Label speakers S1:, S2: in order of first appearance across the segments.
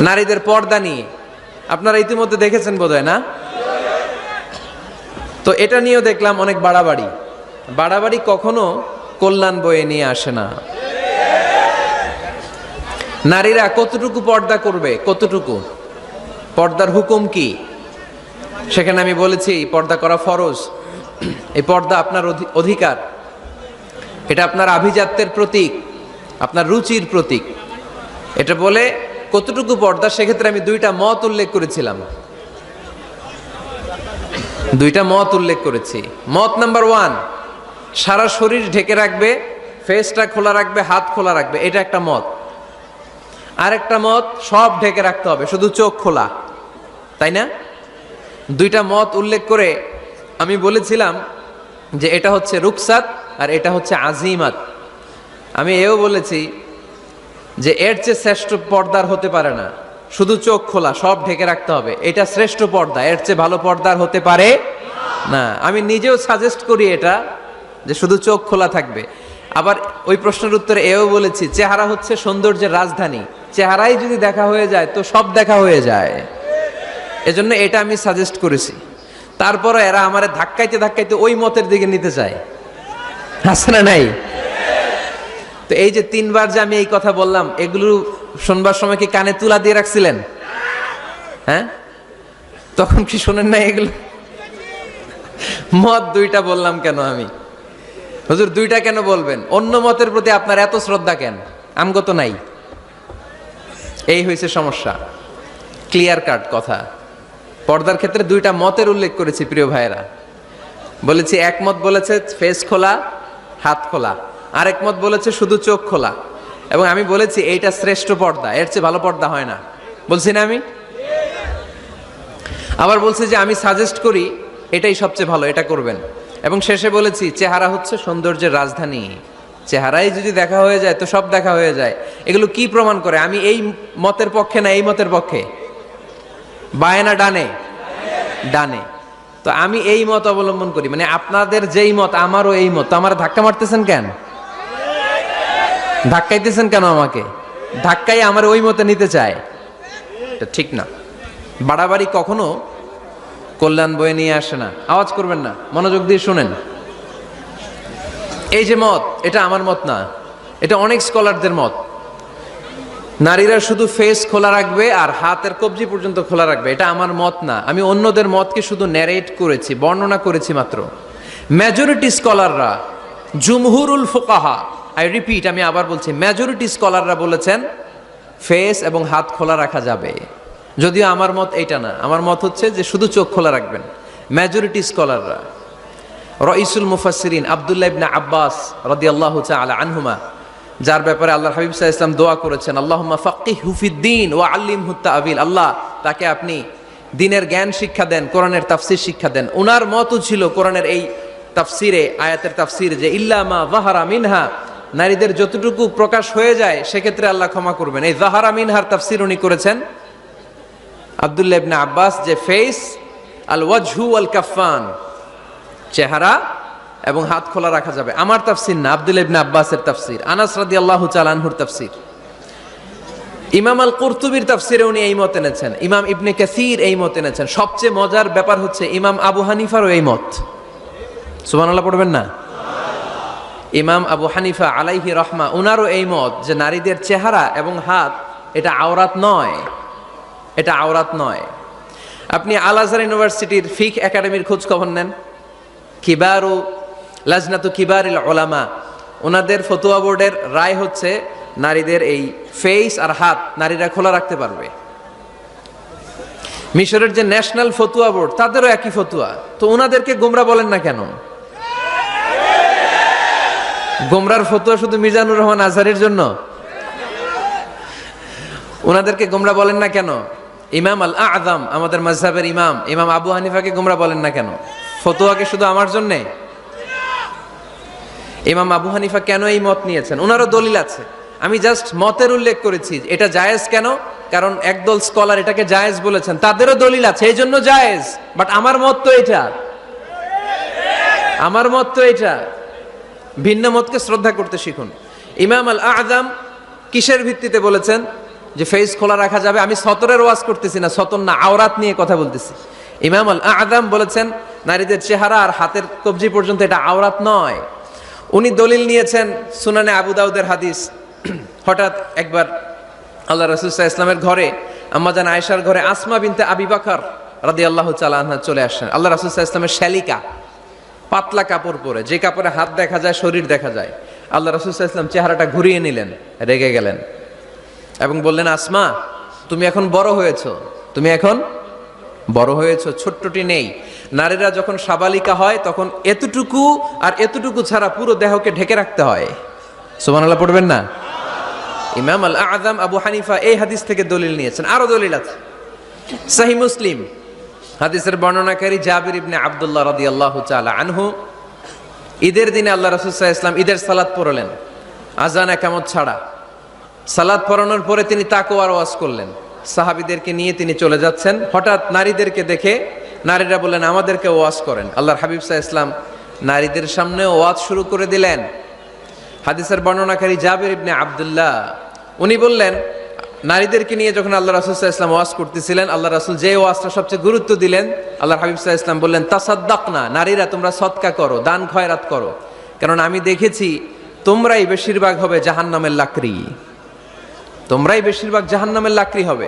S1: নারীদের পর্দা নিয়ে আপনারা ইতিমধ্যে দেখেছেন বোধহয়, না? তো এটা নিয়েও দেখলাম অনেক বাড়াবাড়ি। বাড়াবাড়ি কখনো কল্যাণ বয়ে নিয়ে আসে না। নারীরা কতটুকু পর্দা করবে, কতটুকু পর্দার হুকুম কি, সেখানে আমি বলেছি পর্দা করা ফরজ। এই পর্দা আপনার অধিকার, এটা আপনার আভিজাত্যের প্রতীক, আপনার রুচির প্রতীক। এটা বলে কতটুকু পর্দা, সেক্ষেত্রে আমি দুইটা মত উল্লেখ করেছিলাম। দুইটা মত উল্লেখ করেছি। মত নাম্বার 1, সারা শরীর ঢেকে রাখবে, ফেসটা খোলা রাখবে, হাত খোলা রাখবে, এটা একটা মত। আরেকটা মত, সব ঢেকে রাখতে হবে, শুধু চোখ খোলা, তাই না? দুইটা মত উল্লেখ করে আমি বলেছিলাম যে এটা হচ্ছে রুকসাত আর এটা হচ্ছে আজিমাত। আমি এও বলেছি যে এর চেয়ে শ্রেষ্ঠ পর্দার হতে পারে না, শুধু চোখ খোলা, সব ঢেকে রাখতে হবে, এটা শ্রেষ্ঠ পর্দা, এর চেয়ে ভালো পর্দার হতে পারে না। আমি নিজেও সাজেস্ট করি এটা, যে শুধু চোখ খোলা থাকবে। আবার ওই প্রশ্নের উত্তরে এও বলেছি চেহারা হচ্ছে সৌন্দর্যের রাজধানী, চেহারাই যদি দেখা হয়ে যায় তো সব দেখা হয়ে যায়, এজন্য এটা আমি সাজেস্ট করেছি। তারপরে এরা আমারে ধাক্কাইতে ধাক্কাইতে ওই মতের দিকে নিতে চায়, আছে না নাই? তো এই যে 3বার যে আমি এই কথা বললাম, এগুলো শুনবার সময় কি কানে তুলা দিয়ে রাখছিলেন? হ্যাঁ, তখন কি শোনেন না এগুলো? মত দুইটা বললাম কেন আমি? হুজুর দুইটা কেন বলবেন? অন্য মতের প্রতি আপনার এত শ্রদ্ধা কেন? আমগত নাই, এই হয়েছে সমস্যা। ক্লিয়ার কাট কথা। পর্দার ক্ষেত্রে দুইটা মতের উল্লেখ করেছি প্রিয় ভাইয়েরা। বলেছি এক মত বলেছে ফেস খোলা, হাত খোলা, আরেক মত বলেছে শুধু চোখ খোলা। এবং আমি বলেছি এইটা শ্রেষ্ঠ পর্দা, এর চেয়ে ভালো পর্দা হয় না, বলছি না আমি? আবার বলছি যে আমি সাজেস্ট করি এটাই সবচেয়ে ভালো, এটা করবেন। এবং শেষে বলেছি চেহারা হচ্ছে সৌন্দর্যের রাজধানী, চেহারাই যদি দেখা হয়ে যায় তো সব দেখা হয়ে যায়। এগুলো কি প্রমাণ করে? আমি এই মতের পক্ষে না এই মতের পক্ষে? বায়ে না ডানে? ডানে। তো আমি এই মত অবলম্বন করি, মানে আপনাদের যেই মত আমারও এই মত। আমার ধাক্কা মারতেছেন কেন? ধাক্কাইতেছেন কেন আমাকে? ধাক্কাই আমার ওই মতে নিতে চায়, এটা ঠিক না। বাড়াবাড়ি কখনো কল্যাণ বয়ে নিয়ে আসে না। আওয়াজ করবেন না, মনোযোগ দিয়ে শুনেন। এই যে মত, এটা আমার মত না, এটা অনেক স্কলারদের মত। নারীরা শুধু ফেস খোলা রাখবে আর হাতের কবজি পর্যন্ত খোলা রাখবে, এটা আমার মত না। আমি অন্যদের মতকে শুধু ন্যারেট করেছি, বর্ণনা করেছি মাত্র। মেজরিটি স্কলাররা, জুমহুরুল ফুকাহা, আই রিপিট, আমি আবার বলছি, মেজরিটি স্কলাররা বলেছেন ফেস এবং হাত খোলা রাখা যাবে। যদিও আমার মত এইটা না, আমার মত হচ্ছে যে শুধু চোখ খোলা রাখবেন। মেজরিটি স্কলাররা, রাইসুল মুফাসসিরিন আব্দুল্লাহ ইবনে আব্বাস রাদিয়াল্লাহু তাআলা আনহুমা, যার ব্যাপারে আল্লাহর হাবিব সাল্লাল্লাহু আলাইহি ওয়াসাল্লাম দোয়া করেছেন, আল্লাহুম্মা ফাক্কিহহু ফিদ-দীন ওয়া আল্লিমহু তা'ওয়িল, আল্লাহ তাকে আপনি দ্বীনের জ্ঞান শিক্ষা দেন, কোরআনের তাফসীর শিক্ষা দেন। ওনার মতও ছিল কোরআনের এই তাফসীরে, আয়াতের তাফসীরে, যে ইল্লা মা যাহারা মিনহা, নারীদের যতটুকু প্রকাশ হয়ে যায় সেক্ষেত্রে আল্লাহ ক্ষমা করবেন। এই যাহারা মিনহার তাফসীর উনি করেছেন আব্দুল্লাহ ইবনে আব্বাস, যে ফেস, আল ওয়াজহু ওয়াল কাফফান, চেহারা এবং হাত খোলা রাখা যাবে। আমার তাফসীর না, আব্দুল্লাহ ইবনে আব্বাসের তাফসীর, আনাস রাদিয়াল্লাহু তাআলা আনহুর তাফসীর। ইমাম আল কুরতুবির তাফসীরে উনি এই মত এনেছেন, ইমাম ইবনে কাসীর এই মত এনেছেন। সবচেয়ে মজার ব্যাপার হচ্ছে ইমাম আবু হানিফারও এই মত। সুবহানাল্লাহ পড়বেন না? ইমাম আবু হানিফা আলাইহি রহমা, উনারও এই মত যে নারীদের চেহারা এবং হাত এটা আওরাত নয়, এটা আওরাত নয়। আপনি আল আজহার ইউনিভার্সিটির ফিক একাডেমির খোঁজ খবর নেন, কিবারু লাজনাতু কিবারিল উলামা, ওনাদের ফতোয়া বোর্ডের রায় হচ্ছে নারীদের এই ফেস আর হাত নারীরা খোলা রাখতে পারবে। মিশরের যে ন্যাশনাল ফতোয়া বোর্ড, তাদেরও একই ফতোয়া। তো ওনাদেরকে গোমরা বলেন না কেন? গোমরার ফতোয়া শুধু মিজানুর রহমান আজহারের জন্য? ওনাদেরকে গোমরা বলেন না কেন? ইমাম আল আযম, আমাদের মাযহাবের ইমাম, ইমাম আবু হানিফাকে গোমরা বলেন না কেন? ফতোয়াকে শুধু আমার জন্যে? ইমাম আবু হানিফা কেন এই মত নিয়েছেন? ওনারও দলিল আছে। আমি জাস্ট মতের উল্লেখ করেছি। এটা জায়েজ কেন? কারণ একদল স্কলার এটাকে জায়েজ বলেছেন, তাদেরও দলিল আছে, এই জন্য জায়েজ। বাট আমার মত তো এটা, আমার মত তো এটা। ভিন্ন মতকে শ্রদ্ধা করতে শিখুন। ইমাম আল আযম কিসের ভিত্তিতে বলেছেন? যে ফেস খোলা রাখা যাবে। আমি সতরের ওয়াজ করতেছি না, সতর না, আওরাত নিয়ে কথা বলতেছি। ইমাম আল আযম বলেছেন নারীদের চেহারা আর হাতের কবজি পর্যন্ত এটা আওরাত নয়। উনি দলিল নিয়েছেন সুনানে আবু দাউদের হাদিস। হঠাৎ একবার আল্লাহ রাসূল সাল্লাল্লাহু আলাইহি ওয়াসাল্লামের ঘরে, আম্মাজান আয়েশার ঘরে আসমা বিনতে আবি বকর রাদিয়াল্লাহু তাআলা আনহা চলে আসেন। আল্লাহ রাসূল সাল্লাল্লাহু আলাইহি ওয়াসাল্লামের শ্যালিকা, পাতলা কাপড় পরে, যে কাপড়ে হাত দেখা যায়, শরীর দেখা যায়। আল্লাহ রাসূল সাল্লাল্লাহু আলাইহি ওয়াসাল্লাম চেহারাটা ঘুরিয়ে নিলেন, রেগে গেলেন এবং বললেন, আসমা তুমি এখন বড় হয়েছো, তুমি এখন বড় হয়েছো, ছোট্টটি নেই। নারীরা যখন সাবালিকা হয় তখন এতটুকু আর এতটুকু ছাড়া পুরো দেহকে ঢেকে রাখতে হয়। সুবহানাল্লাহ পড়বেন না? ইমাম আল আযম আবু হানিফা এই হাদিস থেকে দলিল নিয়েছেন। আরো দলিল আছে, সহিহ মুসলিম হাদিসের বর্ণনাকারী জাবির ইবনে আব্দুল্লাহ রাদিয়াল্লাহু তাআলা আনহু ঈদের দিনে আল্লাহ রাসূল সাল্লাল্লাহু আলাইহি ওয়াসাল্লাম ঈদের সালাত পড়লেন আযান ইকামত ছাড়া। সালাত পড়ানোর পরে তিনি তাকওয়ার ওয়াজ করলেন, সাহাবীদেরকে নিয়ে তিনি চলে যাচ্ছেন। হঠাৎ নারীদেরকে দেখে নারীরা বললেন, আমাদেরকে ওয়াজ করেন। আল্লাহর হাবিব সাল্লাল্লাহু আলাইহি ওয়াসাল্লাম নারীদের সামনে ওয়াজ শুরু করে দিলেন। হাদিসের বর্ণনাকারী জাবির ইবনে আব্দুল্লাহ উনি বললেন, নারীদেরকে নিয়ে যখন আল্লাহ রাসূল সাল্লাল্লাহু আলাইহি ওয়াসাল্লাম ওয়াজ করতেছিলেন, আল্লাহ রাসূল যে ওয়াজটা সবচেয়ে গুরুত্ব দিলেন, আল্লাহর হাবিব সাল্লাল্লাহু আলাইহি ওয়াসাল্লাম বললেন, তাসাদ্দাকনা, নারীরা তোমরা সদকা করো, দান খয়রাত করো, কারণ আমি দেখেছি তোমরাই বেশিরভাগ হবে জাহান্নামের লাকড়ি, তোমরাই বেশিরভাগ জাহান্নামের লাকড়ি হবে।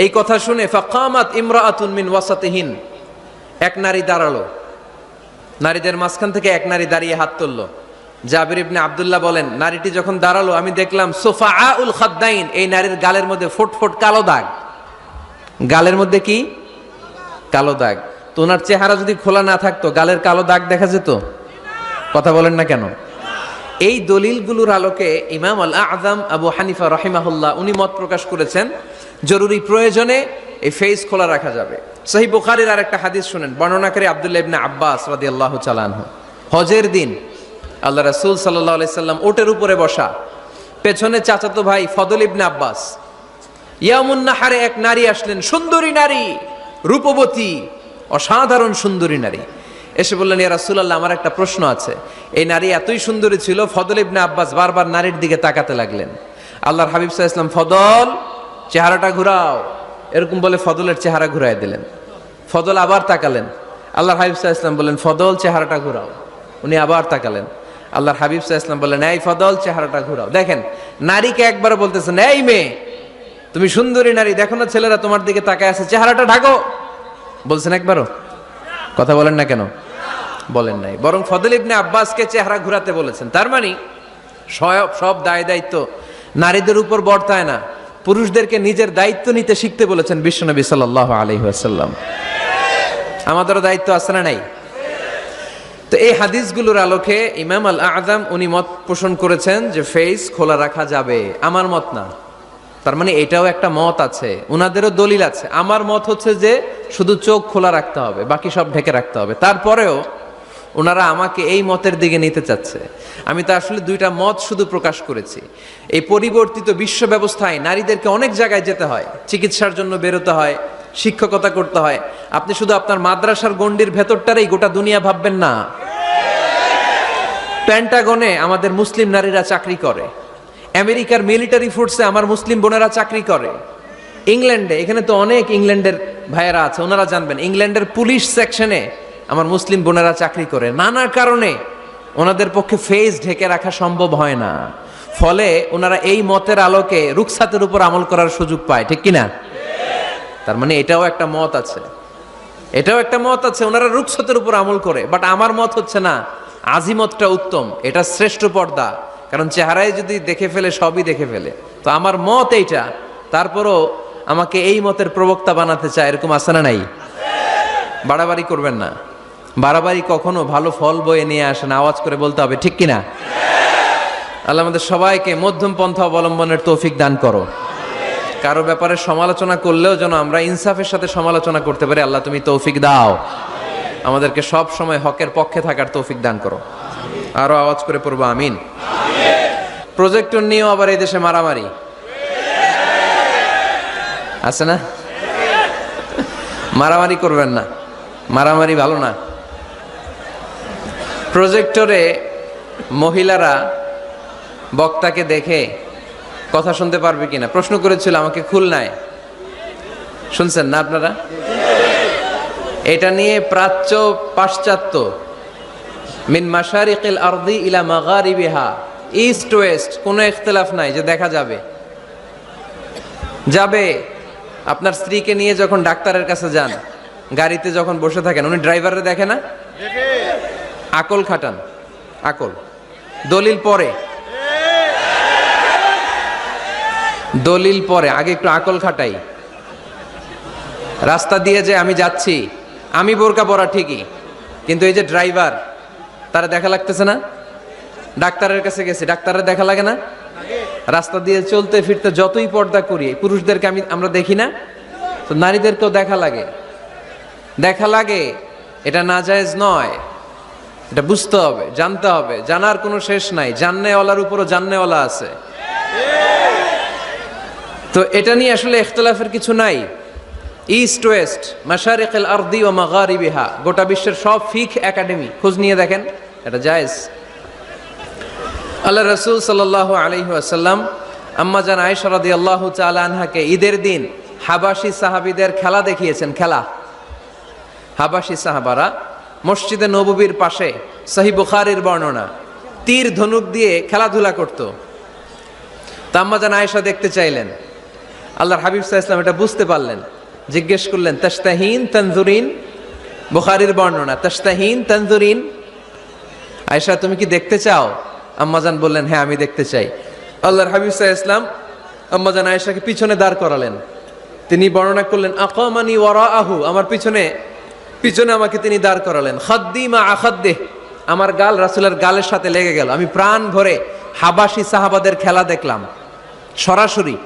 S1: এই কথা শুনে ফাকামাত ইমরাআতুন মিন ওয়াসাতিহিন, এক নারী দাঁড়ালো, নারীদের মাঝখান থেকে এক নারী দাঁড়িয়ে হাত তুললো। জাবির ইবনে আব্দুল্লাহ বলেন, নারীটি যখন দাঁড়ালো আমি দেখলাম সুফাআউল খাদ্দাইন, এই নারীর গালের মধ্যে ফুটফুট কালো দাগ, গালের মধ্যে কি কালো দাগ। তো ওনার চেহারা যদি খোলা না থাকতো গালের কালো দাগ দেখা যেত? কথা বলেন না কেন? এই দলিলগুলোর আলোকে ইমাম আল আযম আবু হানিফা রাহিমাহুল্লাহ উনি মত প্রকাশ করেছেন জরুরি প্রয়োজনে এই ফেস খোলা রাখা যাবে। সহিহ বুখারীর আরেকটা হাদিস শুনেন, বর্ণনাকারী আব্দুল্লাহ ইবনে আব্বাস রাদিয়াল্লাহু তাআলা আনহু। হজের দিন আল্লাহ রাসূল সাল্লাল্লাহু আলাইহি সাল্লাম উটের উপরে বসা, পেছনে চাচাতো ভাই ফদল ইবনে আব্বাস। ইয়ামুন নাহারে এক নারী আসলেন, সুন্দরী নারী, রূপবতী, অসাধারণ সুন্দরী নারী। এসে বললেন, ইয়া রাসূলুল্লাহ আমার একটা প্রশ্ন আছে। এই নারী এতই সুন্দরী ছিল, ফদল ইবনে আব্বাস বারবার নারীর দিকে তাকাতে লাগলেন। আল্লাহর হাবিব সাল্লাল্লাহু আলাইহি ওয়াসাল্লাম, ফদল চেহারাটা ঘুরাও, এরকম বলে ফদলের চেহারা ঘুরাই দিলেন। ফদল আবার তাকালেন, আল্লাহর হাবিব সাল্লাল্লাহু আলাইহি ওয়াসাল্লাম বললেন, ফদল চেহারাটা ঘুরাও। উনি আবার তাকালেন, আল্লাহর হাবিব সাল্লাল্লাহু আলাইহি ওয়াসাল্লাম বললেন, এই ফদল চেহারাটা ঘুরাও। দেখেন নারীকে একবার বলতেছেন, এই মেয়ে তুমি সুন্দরী নারী, দেখো না ছেলেরা তোমার দিকে তাকায় আছে, চেহারাটা ঢাকো, বলছেন একবারও? কথা বলেন না কেন? বলেন নাই, বরং ফদল ইবনে আব্বাসকে চেহারা ঘুরাতে বলেছেন। তার মানে সব দায় দায়িত্ব নারীদের উপর বর্তায় না, পুরুষদেরকে নিজের দায়িত্ব নিতে শিখতে বলেছেন বিশ্বনবী সাল্লাল্লাহু আলাইহি ওয়াসাল্লাম। আমাদেরও দায়িত্ব আছে না নাই? তো এই হাদিসগুলোর আলোকে ইমাম আল আযম উনি মত পোষণ করেছেন যে ফেস খোলা রাখা যাবে। আমার মত না, তার মানে এটাও একটা মত আছে, উনাদেরও দলিল আছে। আমার মত হচ্ছে যে শুধু চোখ খোলা রাখতে হবে, বাকি সব ঢেকে রাখতে হবে। তারপরেও ওনারা আমাকে এই মতের দিকে নিতে চাচ্ছে। আমি তো আসলে দুইটা মত শুধু প্রকাশ করেছি। এই পরিবর্তিত বিশ্ব ব্যবস্থায় নারীদেরকে অনেক জায়গায় যেতে হয়, চিকিৎসার জন্য বেরোতে হয়, শিক্ষকতা করতে হয়। আপনি শুধু আপনার মাদ্রাসার গণ্ডির ভেতরটারই গোটা দুনিয়া ভাববেন না। পেন্টাগনে আমাদের মুসলিম নারীরা চাকরি করে, আমেরিকার মিলিটারি ফোর্সে আমার মুসলিম বোনেরা চাকরি করে, ইংল্যান্ডে, এখানে তো অনেক ইংল্যান্ডের ভাইয়েরা আছে, ওনারা জানবেন, ইংল্যান্ডের পুলিশ সেকশনে আমার মুসলিম বোনেরা চাকরি করে। নানা কারণে ওনাদের পক্ষে ফেস ঢেকে রাখা সম্ভব হয় না, ফলে ওনারা এই মতের আলোকে রুখসাতের উপর আমল করার সুযোগ পায়, ঠিক কিনা? তার মানে এটাও একটা মত আছে, এটাও একটা মত আছে, ওনারা রুখসাতের উপর আমল করে। বাট আমার মত হচ্ছে না, আজিমতটা উত্তম, এটা শ্রেষ্ঠ পর্দা, কারণ চেহারায় যদি দেখে ফেলে সবই দেখে ফেলে। তো আমার মত এইটা, তারপরও আমাকে এই মতের প্রবক্তা বানাতে চায়, এরকম আছে না নাই? বাড়াবাড়ি করবেন না, বাড়াবাড়ি কখনো ভালো ফল বয়ে নিয়ে আসে না, আওয়াজ করে বলতে হবে, ঠিক কিনা? আল্লাহ আমাদের সবাইকে মধ্যম পন্থা অবলম্বনের তৌফিক দান করো। কারো ব্যাপারে সমালোচনা করলেও যেন আমরা ইনসাফের সাথে সমালোচনা করতে পারি। আল্লাহ তুমি তৌফিক দাও, আমাদেরকে সব সময় হকের পক্ষে থাকার তৌফিক দান করো। আরো আওয়াজ করে পড়বো আমিন। প্রজেক্টর নিয়েও আবার এই দেশে মারামারি আছে না? মারামারি করবেন না, মারামারি ভালো না। প্রজেক্টরে মহিলারা বক্তাকে দেখে কথা শুনতে পারবে কিনা প্রশ্ন করেছিল আমাকে খুলনায়, শুনছেন না আপনারা? এটা নিয়ে প্রাচ্য পাশ্চাত্য, মিন মাশারিকিল আরদি ইলা মাগারিবিহা, ইস্ট ওয়েস্ট কোনো ইখতিলাফ নাই যে দেখা যাবে। যাবে। আপনার স্ত্রীকে নিয়ে যখন ডাক্তারের কাছে যান, গাড়িতে যখন বসে থাকেন, উনি ড্রাইভারে দেখে না? আকল খাটান, আকল। দলিল পরে, দলিল পরে, আগে একটু আকল খাটাই। রাস্তা দিয়ে যে আমি যাচ্ছি, আমি বোরকা পরা ঠিকই, কিন্তু এই যে ড্রাইভার, তারা দেখা লাগতেছে না? ডাক্তারের কাছে গেছি, ডাক্তারের দেখা লাগে না? রাস্তা দিয়ে চলতে ফিরতে যতই পর্দা করি, পুরুষদেরকে আমরা দেখি না? তো নারীদেরকেও দেখা লাগে, দেখা লাগে। এটা নাজায়েজ নয়, এটা বুঝতে হবে, জানতে হবে। জানার কোনো শেষ নাই, জাননেওয়ালার উপরও জাননেওয়ালা আছে। তো এটা নিয়ে আসলে ইখতিলাফের কিছু নাই। ইস্ট ওয়েস্ট, মাশারিকিল আরদি ওয়া মাগারিবিহা, গোটা বিশ্বের সব ফিকহ একাডেমি খোঁজ নিয়ে দেখেন, এটা জায়েজ। আল্লাহ রাসূল সাল্লাল্লাহু আলাইহি ওয়াসাল্লাম আম্মা জান আয়েশা রাদিয়াল্লাহু তাআলা আনহাকে ঈদের দিন হাবাসি সাহাবীদের খেলা দেখিয়েছেন। খেলা, হাবাসি সাহাবারা মসজিদে নববীর পাশে, সহিহ বুখারীর বর্ণনা, তীর ধনুক দিয়ে খেলাধুলা করত। তা আম্মা জান আয়েশা দেখতে চাইলেন, আল্লাহর হাবিব সাল্লাল্লাহু আলাইহি ওয়াসাল্লাম এটা বুঝতে পারলেন, জিজ্ঞেস করলেন তাশতাহিন তানজুরিন, বুখারীর বর্ণনা, তাশতাহিন তানজুরিন, আয়েশা তুমি কি দেখতে চাও? আম্মাজান বললেন হ্যাঁ আমি দেখতে চাই। আল্লাহর হাবিব সাল্লাল্লাহু আলাইহি ওয়াসাল্লাম আম্মাজান আয়েশাকে পিছনে দাঁড় করালেন। তিনি বর্ণনা করলেন আকামানি ওয়ারাআহু, আমার পিছনে পিছনে আমাকে তিনি দাঁড় করালেন। খাদ্দি মা আখাদ্দিহ, আমার গাল রাসূলের গালের সাথে লেগে গেল। আমি প্রাণ ভরে হাবাসি সাহাবাদের খেলা দেখলাম সরাসরি।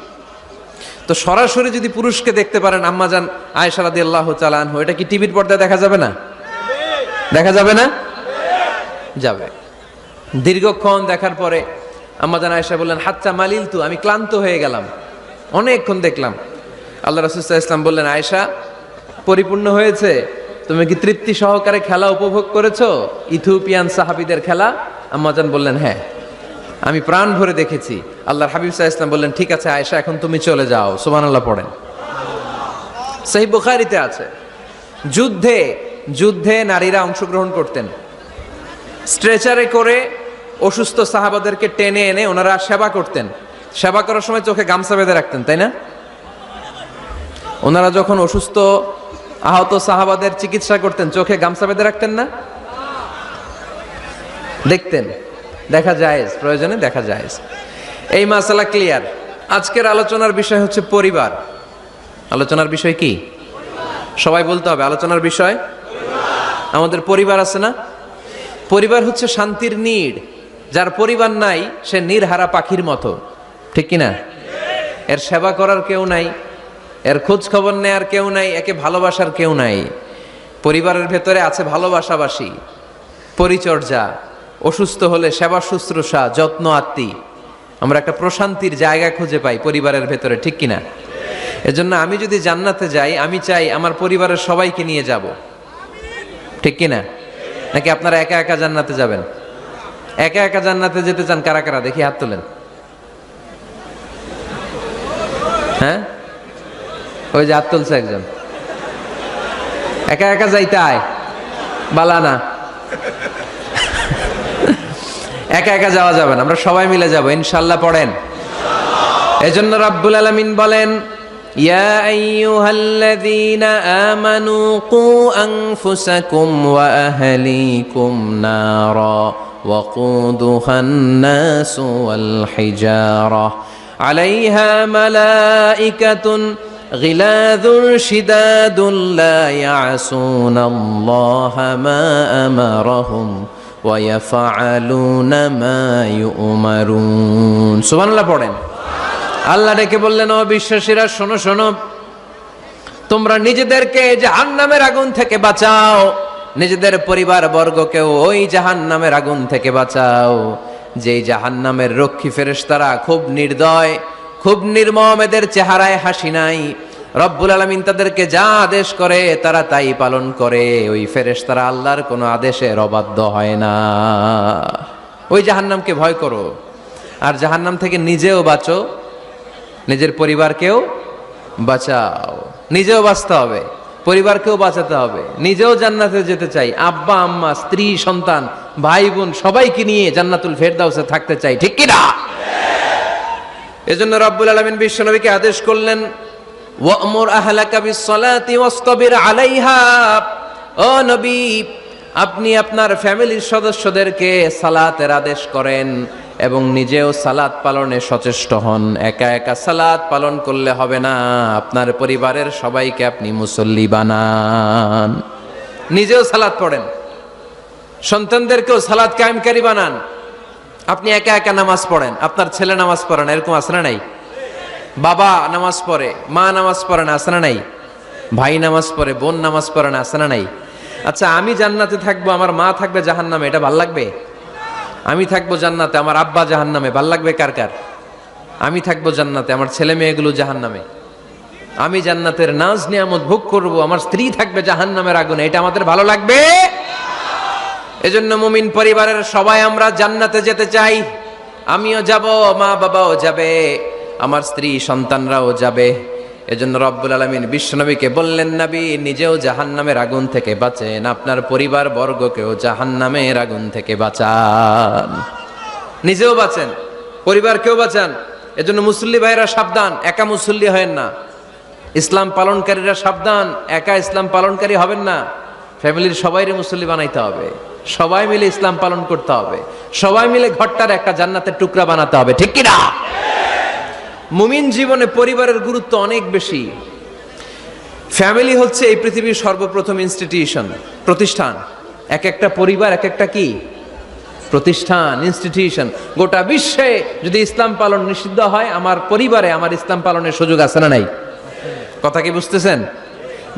S1: তো সরাসরি যদি পুরুষকে দেখতে পারেন আম্মাজান আয়েশা রাদিয়াল্লাহু তাআলা আনহা, এটা কি টিভির পর্দায় দেখা যাবে না? দেখা যাবে না? যাবে। দীর্ঘক্ষণ দেখার পরে আম্মাজান আয়েশা বললেন হাত্তা মালিলতু, আমি ক্লান্ত হয়ে গেলাম, অনেকক্ষণ দেখলাম। আল্লাহ রাসূল সাল্লাল্লাহু আলাইহি ওয়াসাল্লাম বললেন আয়েশা পরিপূর্ণ হয়েছে, তুমি কি তৃপ্তি সহকারে খেলা উপভোগ করেছো, ইথিওপিয়ান সাহাবীদের খেলা? আম্মাজান বললেন হ্যাঁ, আমি প্রাণ ভরে দেখেছি। আল্লাহর হাবিব সাল্লাল্লাহু আলাইহি ওয়াসাল্লাম বললেন ঠিক আছে আয়েশা, এখন তুমি চলে যাও। সুবহানাল্লাহ পড়েন। সহিহ বুখারীতে আছে, যুদ্ধে যুদ্ধে নারীরা অংশগ্রহণ করতেন। স্ট্রেচারে করে অসুস্থ সাহাবাদেরকে টেনে এনে ওনারা সেবা করতেন। সেবা করার সময় চোখে গামছা বেঁধে রাখতেন, তাই না? ওনারা যখন অসুস্থ আহত সাহাবাদের চিকিৎসা করতেন, চোখে গামছা বেঁধে রাখতেন না? দেখতেন, দেখা জায়েজ, প্রয়োজনে দেখা জায়েজ। এই মাসালা ক্লিয়ার। আজকের আলোচনার বিষয় হচ্ছে পরিবার। আলোচনার বিষয় কি? সবাই বলতে হবে আলোচনার বিষয়। আমাদের পরিবার আছে না? পরিবার হচ্ছে শান্তির নীড়। যার পরিবার নাই সে নির্হারা পাখির মতো, ঠিক কিনা? এর সেবা করার কেউ নাই, এর খোঁজ খবর নেয়ার কেউ নাই, একে ভালোবাসার কেউ নাই। পরিবারের ভেতরে আছে ভালোবাসাবাসী, পরিচর্যা, অসুস্থ হলে সেবা শুশ্রূষা, যত্ন আত্মি। আমরা একটা প্রশান্তির জায়গা খুঁজে পাই পরিবারের ভেতরে, ঠিক কিনা? এজন্য আমি যদি জান্নাতে যাই, আমি চাই আমার পরিবারের সবাইকে নিয়ে যাব, ঠিক কিনা? নাকি আপনারা একা একা জান্নাতে যাবেন? একা একা জান্নাতে যেতে চান কারা কারা? দেখি হাত তোলেন। হ্যাঁ, ওই যে হাত তুলছে একজন। একা একা যাইতে আয় বালানা, একা একা যাওয়া যাবে না, আমরা সবাই মিলে যাব ইনশাআল্লাহ। পড়েন। এজন্য রাব্বুল আলামিন বলেন ইয়া আইয়ুহাল্লাযীনা আমানু কু আনফুসাকুম ওয়া আহলিকুম নারা ওয়াকুদুহান নাসু ওয়াল হিজারা আলাইহা মালাইকাতুন গিলাযুন শিদাদুন লা ইয়াসুনাল্লাহা মা আমারাহুম ওয়া ইয়াফআলুনা মা ইউমারুন। সুবহানাল্লাহ পড়েন। আল্লাহ ডেকে বললেন ও বিশ্বাসীরা শোনো শোনো, তোমরা নিজেদেরকে জাহান্নামের আগুন থেকে বাঁচাও, নিজেদের পরিবার বর্গকেও ওই জাহান্নামের আগুন থেকে বাঁচাও। যেই জাহান্নামের রক্ষী ফেরেশতারা খুব নির্দয়, খুব নির্মম, এদের চেহারায় হাসি নাই। রব্বুল আলামিন তাদেরকে যা আদেশ করে তারা তাই পালন করে। ওই ফেরেশতারা আল্লাহর কোনো আদেশের অবাধ্য হয় না। ওই জাহান্নামকে ভয় করো, আর জাহান্নাম থেকে নিজেও বাঁচো, নিজের পরিবারকেও বাঁচাও, নিজেও বাঁচতে হবে, পরিবারকেও বাঁচাতে হবে, নিজেও জান্নাতে যেতে চাই, আব্বা আম্মা স্ত্রী সন্তান ভাই বোন সবাইকে নিয়ে জান্নাতুল ফেরদাউসে থাকতে চাই, ঠিক কি না? এজন্য রব্বুল আলামিন বিশ্বনবীকে আদেশ করলেন, ওয়া'মুর আহলাকা বিস-সালাতি ওয়াসতাবির আলাইহা। ও নবী, আপনি আপনার ফ্যামিলির সদস্যদেরকে সালাতের আদেশ করেন এবং নিজেও সালাত পালনে সচেষ্ট হন। একা একা সালাত পালন করলে হবে না, আপনার পরিবারের সবাইকে আপনি মুসল্লি বানান, নিজেও সালাত পড়েন, সন্তানদেরকেও সালাত কায়েমকারী বানান। আপনি একা একা নামাজ পড়েন, আপনার ছেলে নামাজ পড়েন, এরকম আছে না নাই? বাবা নামাজ পড়ে, মা নামাজ পড়ে না, আছে না নাই? ভাই নামাজ পড়ে, বোন নামাজ পড়ে না, আছে না নাই? আচ্ছা, আমি জান্নাতে থাকবো, আমার মা থাকবে জাহান্নামে, এটা ভাল লাগবে? আমি থাকবো জান্নাতে, আমার আব্বা জাহান্নামে, ভাল লাগবে কার কার? আমি থাকবো জান্নাতে, আমার ছেলে মেয়েগুলো জাহান্নামে। আমি জান্নাতের নাজ নিয়ামত ভোগ করব, আমার স্ত্রী থাকবে জাহান্নামের আগুনে, এটা আমাদের ভালো লাগবে? এজন্য মুমিন পরিবারের সবাই আমরা জান্নাতে যেতে চাই। আমিও যাব, মা বাবাও যাবে, আমার স্ত্রী সন্তানরাও যাবে। এজন্য রব্বুল আলামিন বিশ্বনবীকে বললেন, নবী নিজেও জাহান্নামের আগুন থেকে বাঁচেন, আপনার পরিবার বর্গকেও জাহান্নামের আগুন থেকে বাঁচান, নিজেও বাঁচেন, পরিবারকেও বাঁচান। এজন্য মুসল্লি ভাইরা সাবধান, একা মুসল্লি হয়েন না। ইসলাম পালনকারীরা সাবধান, একা ইসলাম পালনকারী হবেন না। ফ্যামিলির সবাইরে মুসল্লি বানাইতে হবে, সবাই মিলে ইসলাম পালন করতে হবে, সবাই মিলে ঘরটার একটা জান্নাতের টুকরা বানাতে হবে, ঠিক কি না? মুমিন জীবনে পরিবারের গুরুত্ব অনেক বেশি। ফ্যামিলি হচ্ছে এই পৃথিবীর সর্বপ্রথম ইনস্টিটিউশন, প্রতিষ্ঠান। এক একটা পরিবার এক একটা কি প্রতিষ্ঠান, ইনস্টিটিউশন। গোটা বিশ্বে যদি ইসলাম পালন নিষিদ্ধ হয়, আমার পরিবারে আমার ইসলাম পালনের সুযোগ আছে না নাই? কথা কি বুঝতেছেন?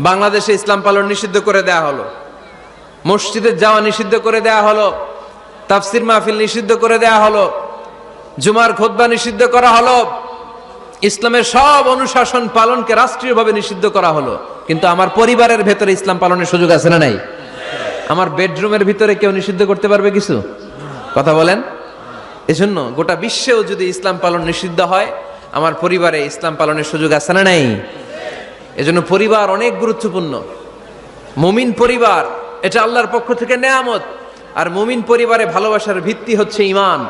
S1: বাংলাদেশে ইসলাম পালন নিষিদ্ধ করে দেয়া হলো, মসজিদে যাওয়া নিষিদ্ধ করে দেয়া হলো, তাফসির মাহফিল নিষিদ্ধ করে দেয়া হলো, জুমার খুতবা নিষিদ্ধ করা হলো, ইসলামের সব অনুশাসন পালনকে রাষ্ট্রীয়ভাবে নিষিদ্ধ করা হলো। কিন্তু আমার পরিবারের ভেতরে ইসলাম পালনের সুযোগ আছে না নাই? আমার বেডরুমের ভিতরে কেউ নিষিদ্ধ করতে পারবে কিছু? কথা বলেন। এজন্য গোটা বিশ্বেও যদি ইসলাম পালন নিষিদ্ধ হয়, আমার পরিবারে ইসলাম পালনের সুযোগ আছে না নাই? এজন্য পরিবার অনেক গুরুত্বপূর্ণ। মুমিন পরিবার এটা আল্লাহর পক্ষ থেকে নেয়ামত। আর মুমিন পরিবারে ভালোবাসার ভিত্তি হচ্ছে ঈমান।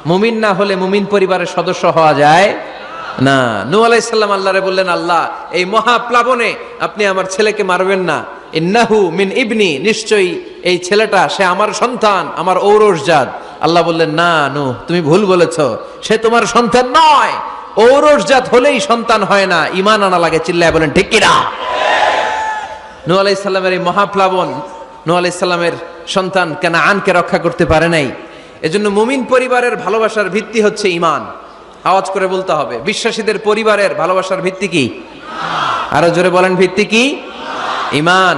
S1: মুমিন না হলে মুমিন পরিবারের সদস্য হওয়া যায় না। নূহ আলাইহিস সালাম আল্লাহরে বললেন, আল্লাহ এই মহাপ্লাবনে আপনি আমার ছেলেকে মারবেন না, ইন্নাহু মিন ইবনি, নিশ্চয়ই এই ছেলেটা সে আমার সন্তান, আমার ঔরসজাত। আল্লাহ বললেন, না নূহ, তুমি ভুল বলেছ, সে তোমার সন্তান নয়, ঔরসজাত হলেই সন্তান হয় না, ঈমান আনা লাগে। চিল্লায় বলেন ঠিক কি না? নূহ আলাইহিস সালামের এই মহাপ্লাবন নূহ আলাইহিস সালামের সন্তান কানাআনকে রক্ষা করতে পারে নাই। এজন্য মুমিন পরিবারের ভালোবাসার ভিত্তি হচ্ছে ঈমান। আওয়াজ করে বলতে হবে, বিশ্বাসীদের পরিবারের ভালোবাসার ভিত্তি কি? আরো জোরে বলেন, ভিত্তি কি? ঈমান।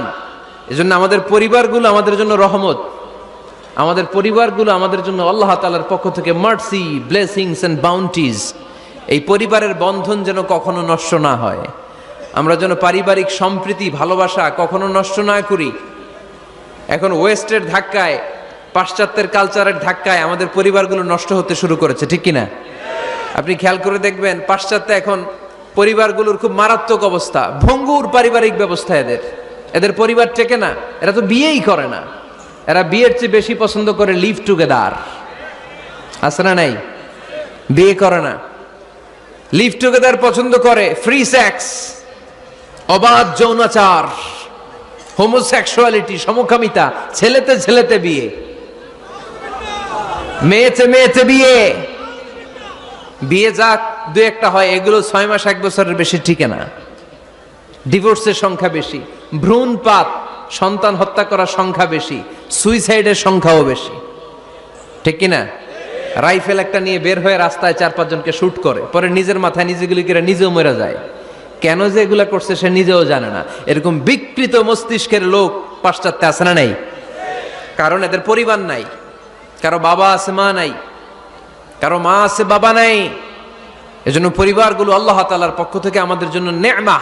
S1: এজন্য আমাদের পরিবারগুলো আমাদের জন্য রহমত, আমাদের পরিবারগুলো আমাদের জন্য আল্লাহ তাআলার পক্ষ থেকে মার্সি, ব্লেসিংস এন্ড বাউন্টিজ। এই পরিবারের বন্ধন যেন কখনো নষ্ট না হয়, আমরা যেন পারিবারিক সম্প্রীতি ভালোবাসা কখনো নষ্ট না করি। এখন ওয়েস্টের ধাক্কায়, পাশ্চাত্যের কালচারের ধাক্কায় আমাদের পরিবারগুলো নষ্ট হতে শুরু করেছে, ঠিক কিনা? আপনি খেয়াল করে দেখবেন, পাশ্চাত্যে এখন পরিবারগুলোর খুব মারাত্মক অবস্থা, ভঙ্গুর পারিবারিক ব্যবস্থা। এদের পরিবার টেকে না, এরা তো বিয়েই করে না, এরা বিয়ের চেয়ে বেশি পছন্দ করে লিভ টুগেদার। আছে না নাই? বিয়ে করে না, লিভ টুগেদার পছন্দ করে, ফ্রি সেক্স, অবাধ যৌনাচার, হোমোসেক্সুয়ালিটি, সমকামিতা, ছেলেতে ছেলেতে বিয়ে, মেয়েতে মেয়েতে বিয়ে। বিয়ে যাক দু একটা হয়, এগুলো 6 মাস 1 বছরের বেশি টিকে না। ডিভোর্সের সংখ্যা বেশি, ভ্রূণপাত, সন্তান হত্যা করার সংখ্যা বেশি, সুইসাইডের সংখ্যাও বেশি, ঠিক কিনা? রাইফেল একটা নিয়ে বের হয়ে রাস্তায় 4-5 জনকে শুট করে, পরে নিজের মাথায় নিজে গুলি করে নিজেও মরে যায়। কেন যে এগুলা করছে সে নিজেও জানে না। এরকম বিকৃত মস্তিষ্কের লোক পাশ্চাত্যে আছে না নাই? কারণ এদের পরিবার নাই, কারো বাবা আছে মা নাই, কারো মা আছে বাবা নাই। এজন্য পরিবারগুলো আল্লাহ তাআলার পক্ষ থেকে আমাদের জন্য নেয়ামা,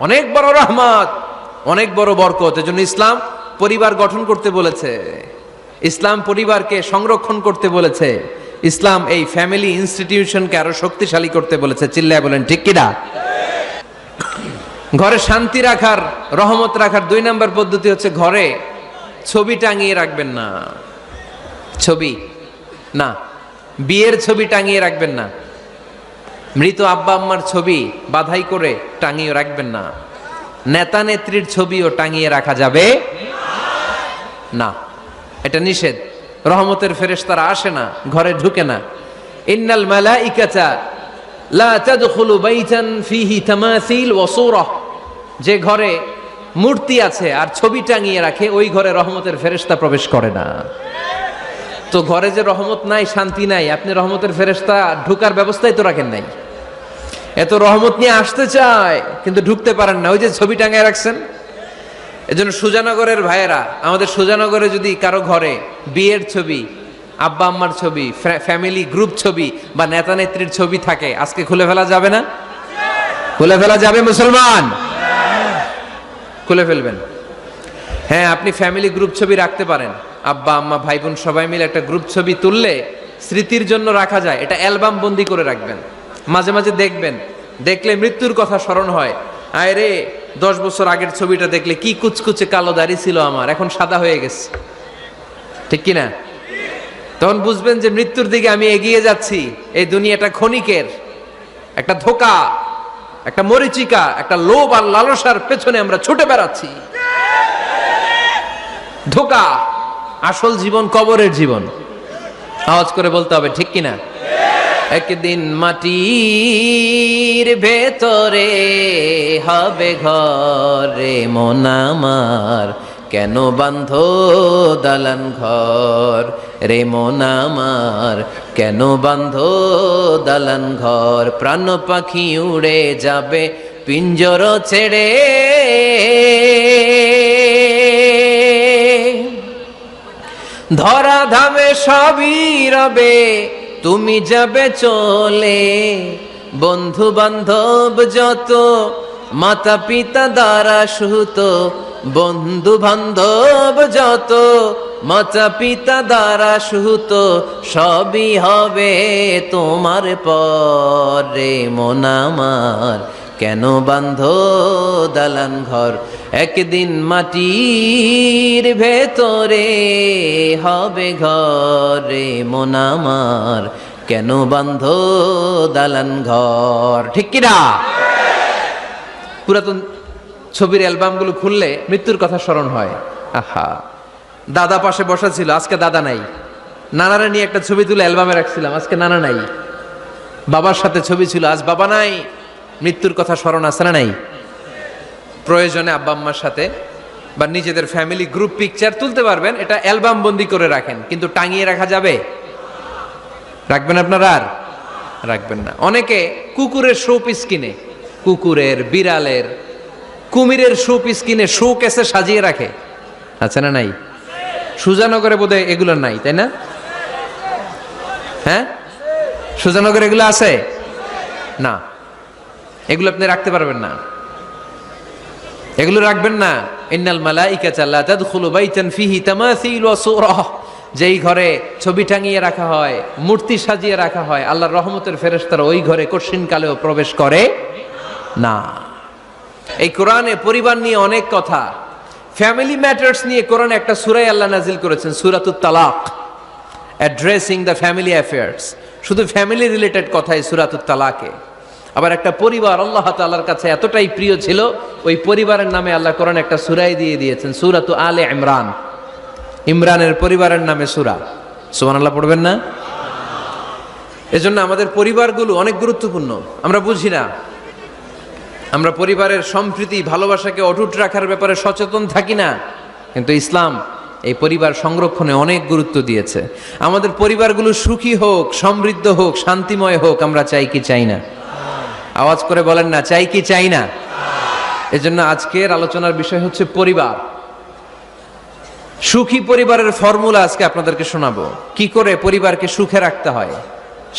S1: অনেক বড় রহমত, অনেক বড় বরকত। এজন্য ইসলাম পরিবার গঠন করতে বলেছে, ইসলাম পরিবারকে সংরক্ষণ করতে বলেছে, ইসলাম এই ফ্যামিলি ইনস্টিটিউশনকে আরো শক্তিশালী করতে বলেছে। চিল্লায় বলেন ঠিক কিনা? ঘরে শান্তি রাখার, রহমত রাখার 2 নম্বর পদ্ধতি হচ্ছে ঘরে ছবি টাঙিয়ে রাখবেন না। ছবি না, বিয়ের ছবি টাঙিয়ে রাখবেন না। মৃত আব্বা আম্মার ছবি বাধাই করে টাঙিয়ে রাখবেন না। নেতা নেত্রীর ছবিও টাঙিয়ে রাখা যাবে না, এটা নিষেধ। রহমতের ফেরেশতারা আসে না, ঘরে ঢুকে না। ইন্নাল মালাইকাতা লা তাদখুলু বাইতান ফিহি তামাসিল ওয়া সূরা, যে ঘরে মূর্তি আছে আর ছবি টাঙিয়ে রাখে ওই ঘরে রহমতের ফেরেশতা প্রবেশ করে না। তো ঘরে যে রহমত নাই, শান্তি নাই, আপনি রহমতের ফেরেশতা ঢুকার ব্যবস্থাই তো রাখেন নাই। এত রহমত নিয়ে আসতে চায় কিন্তু ঢুকতে পারেন না, ওই যে ছবি টাঙিয়ে রাখছেন। এজন্য সুজানগরের ভাইয়েরা, আমাদের সুজানগরে যদি কারো ঘরে বিয়ের ছবি, আব্বা আম্মার ছবি, ফ্যামিলি গ্রুপ ছবি বা নেতা নেত্রীর ছবি থাকে, আজকে খুলে ফেলা যাবে না? খুলে ফেলা যাবে মুসলমান? খুলে ফেলবেন। হ্যাঁ, আপনি ফ্যামিলি গ্রুপ ছবি রাখতে পারেন। আব্বা আম্মা ভাই বোন সবাই মিলে একটা গ্রুপ ছবি তুললে স্মৃতির জন্য রাখা যায়। এটা অ্যালবাম বন্দি করে রাখবেন, মাঝে মাঝে দেখবেন। দেখলে মৃত্যুর কথা স্মরণ হয়। আয় রে, 10 বছর আগের ছবিটা দেখলে কি কুচকুচে কালো দাড়ি ছিল আমার, এখন সাদা হয়ে গেছে। ঠিক কিনা? তখন বুঝবেন যে মৃত্যুর দিকে আমি এগিয়ে যাচ্ছি। এই দুনিয়াটা ক্ষণিকের, একটা ধোঁকা, একটা মরিচিকা, একটা লোভ আর লালসার পেছনে আমরা ছুটে বেড়াচ্ছি। ধোঁকা, আসল জীবন কবরের জীবন। আওয়াজ করে বলতে হবে ঠিক কিনা? একদিন মাটির ভেতরে হবে ঘরে মন আমার, কেন বাঁধো দালান ঘর রে মন আমার, কেন বাঁধো দালান ঘর। প্রাণ পাখি উড়ে যাবে পিঞ্জর ছেড়ে, ধরা ধামে সবই রবে তুমি যাবে চলে। বন্ধু বান্ধব যত মাতা পিতা দ্বারা সুত, বন্ধু বান্ধব যত মাতা পিতা দ্বারা সুত, সবই হবে তোমার পরে মন আমার, কেন বাঁধো দালান ঘর। একদিন মাটির ভেতরে হবে ঘরে মন আমার, কেন বাঁধো দালান ঘর। ঠিক কিনা? পুরাতন ছবির অ্যালবামগুলো খুললে মৃত্যুর কথা স্মরণ হয়। আহা, দাদা পাশে বসা ছিল, আজকে দাদা নাই। নানারা নিয়ে একটা ছবি তুলে অ্যালবামে রাখছিলাম, আজকে নানা নাই। বাবার সাথে ছবি ছিল, আজ বাবা নাই। মৃত্যুর কথা স্মরণ আছে না নাই? প্রয়োজনে আব্বা আম্মার সাথে বা নিজেদের ফ্যামিলি গ্রুপ পিকচার তুলতে পারবেন, এটা অ্যালবাম বন্দি করে রাখেন, কিন্তু টাঙিয়ে রাখা যাবে? রাখবেন আপনারা? আর রাখবেন না। অনেকে কুকুরের শো পিস কিনে, কুকুরের, বিড়ালের, কুমিরের শো পিস কিনে শো কেসে সাজিয়ে রাখে। আছে না নাই? সুজানগরে বোধহয় এগুলো নাই, তাই না? হ্যাঁ, সুজানগরে এগুলো আছে না? এগুলো আপনি রাখতে পারবেন না, এগুলো রাখবেন না। ইন্নাল মালাইকাতা লা তাদখুলু বাইতান ফিহি তামাসিল ওয়া সূরা, যেই ঘরে ছবি টাঙিয়ে রাখা হয়, মূর্তি সাজিয়ে রাখা হয়, আল্লাহর রহমতের ফেরেশতারা ওই ঘরে কঠিন কালেও প্রবেশ করে না। এই কোরআনে পরিবার নিয়ে অনেক কথা, ফ্যামিলি ম্যাটার্স নিয়ে কোরআনে একটা সূরা আল্লাহ নাজিল করেছেন, সূরাতুত তালাক, অ্যাড্রেসিং দ্য ফ্যামিলি অ্যাফেয়ার্স। শুধু ফ্যামিলি রিলেটেড কথাই সূরাতুত তালাকে। আবার একটা পরিবার আল্লাহ তাআলার কাছে এতটাই প্রিয় ছিল, ওই পরিবারের নামে আল্লাহ কোরআনে একটা সূরাই দিয়ে দিয়েছেন, সূরাতু আলে ইমরান। ইমরানের পরিবারের নামে সূরা। সুবহানাল্লাহ পড়বেন না? এজন্য আমাদের পরিবারগুলো অনেক গুরুত্বপূর্ণ। আমরা বুঝি না, আমরা পরিবারের সম্প্রীতি ভালোবাসাকে অটুট রাখার ব্যাপারে সচেতন থাকি না, কিন্তু ইসলাম এই পরিবার সংরক্ষণে অনেক গুরুত্ব দিয়েছে। আমাদের পরিবারগুলো সুখী হোক, সমৃদ্ধ হোক, শান্তিময় হোক, আমরা চাই কি চাই না? আওয়াজ করে বলেন না, চাই কি চাই না? এজন্য আজকের আলোচনার বিষয় হচ্ছে পরিবার। সুখী পরিবারের ফর্মুলা আজকে আপনাদেরকে শোনাবো, কি করে পরিবারকে সুখে রাখতে হয়,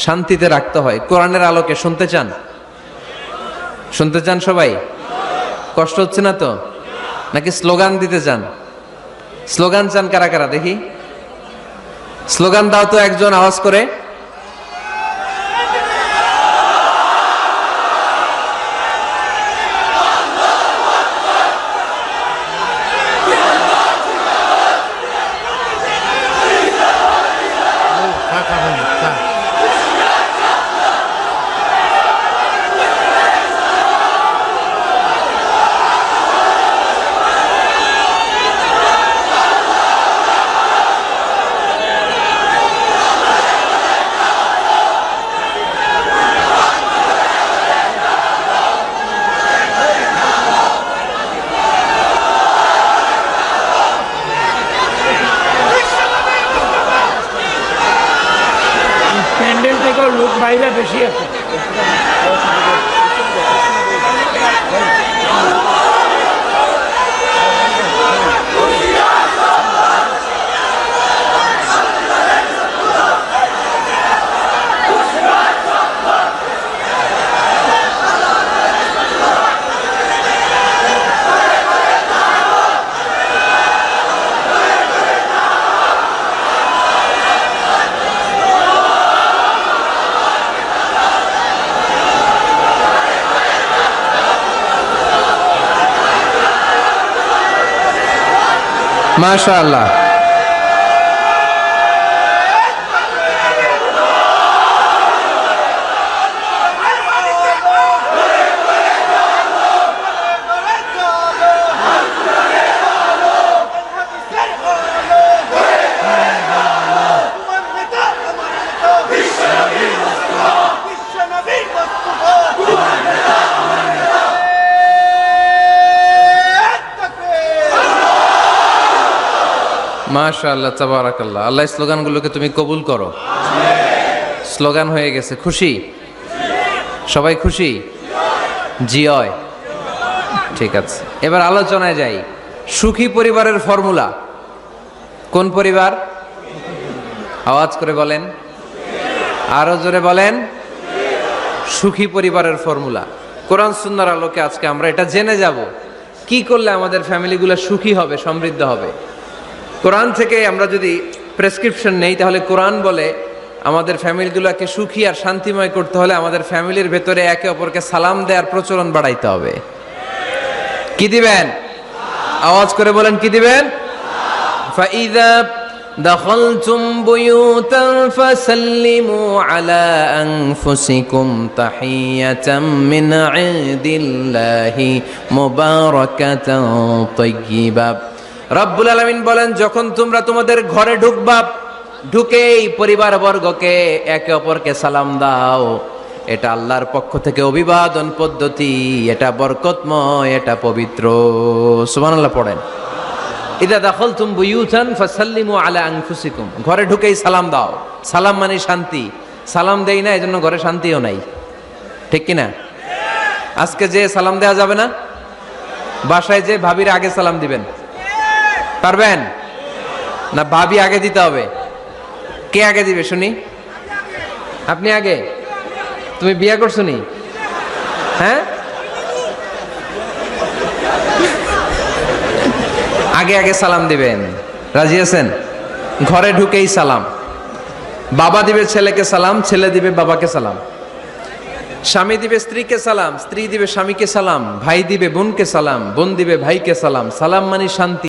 S1: শান্তিতে রাখতে হয়, কোরআনের আলোকে। শুনতে চান? শুনতে চান সবাই? কষ্ট হচ্ছে না তো? নাকি স্লোগান দিতে চান? স্লোগান চান কারা কারা দেখি? স্লোগান দাও তো একজন, আওয়াজ করে।
S2: বেশি আছে।
S1: মাশাআল্লাহ। মাশাআল্লাহ, তাবারাকাল্লাহ। আল্লাহ স্লোগানগুলোকে তুমি কবুল করো। স্লোগান হয়ে গেছে, খুশি? সবাই খুশি? জিয়। ঠিক আছে, এবার আলোচনায় যাই। সুখী পরিবারের ফর্মুলা কোন পরিবার? আওয়াজ করে বলেন, আরো জোরে বলেন। সুখী পরিবারের ফর্মুলা কোরআন সুন্নাহর আলোকে আজকে আমরা এটা জেনে যাব, কি করলে আমাদের ফ্যামিলিগুলো সুখী হবে, সমৃদ্ধ হবে। কোরআন থেকে আমরা যদি প্রেসক্রিপশন নেই, তাহলে কোরআন বলে আমাদের ফ্যামিলিগুলোকে সুখী আর শান্তিময় করতে হলে আমাদের ফ্যামিলির ভেতরে একে অপরকে সালাম দেওয়ার প্রচলন বাড়াইতে হবে। কি দিবেন? আওয়াজ করে বলেন, কি দিবেন? ফাইযা দাখালতুম বুয়ুতান ফাসাল্লিমু আলা আনফুসিকুম তাহিয়াতাম মিন ইনদিল্লাহি মুবারাকাতান তাইয়্যিবা। রব্বুল আলামিন বলেন, যখন তোমরা তোমাদের ঘরে ঢুকবা, ঢুকেই পরিবারবর্গকে একে অপরকে সালাম দাও। এটা আল্লাহর পক্ষ থেকে অভিবাদন পদ্ধতি, এটা বরকতময়, এটা পবিত্র। সুবহানাল্লাহ পড়েন। ইদা দাখালতুম বুয়ুতান ফাসাল্লিমু আলা আনফুসিকুম, ঘরে ঢুকেই সালাম দাও। সালাম মানে শান্তি। সালাম দেই না, এজন্য ঘরে শান্তিও নাই। ঠিক কিনা? আজকে যে সালাম দেওয়া যাবে না, বাসায় যে ভাবির আগে সালাম দিবেন, পারবেন না? ভাবি আগে দিতে হবে? কে আগে দিবে শুনি? আপনি আগে? তুমি বিয়ে করছো নি? হ্যাঁ, আগে আগে সালাম দিবেন। রাজি আছেন? ঘরে ঢুকেই সালাম। বাবা দিবে ছেলেকে সালাম, ছেলে দিবে বাবাকে সালাম। স্বামী দিবে স্ত্রীকে সালাম, স্ত্রী দিবে স্বামীকে সালাম। ভাই দিবে বোনকে সালাম, বোন দিবে ভাইকে সালাম। সালাম মানে শান্তি।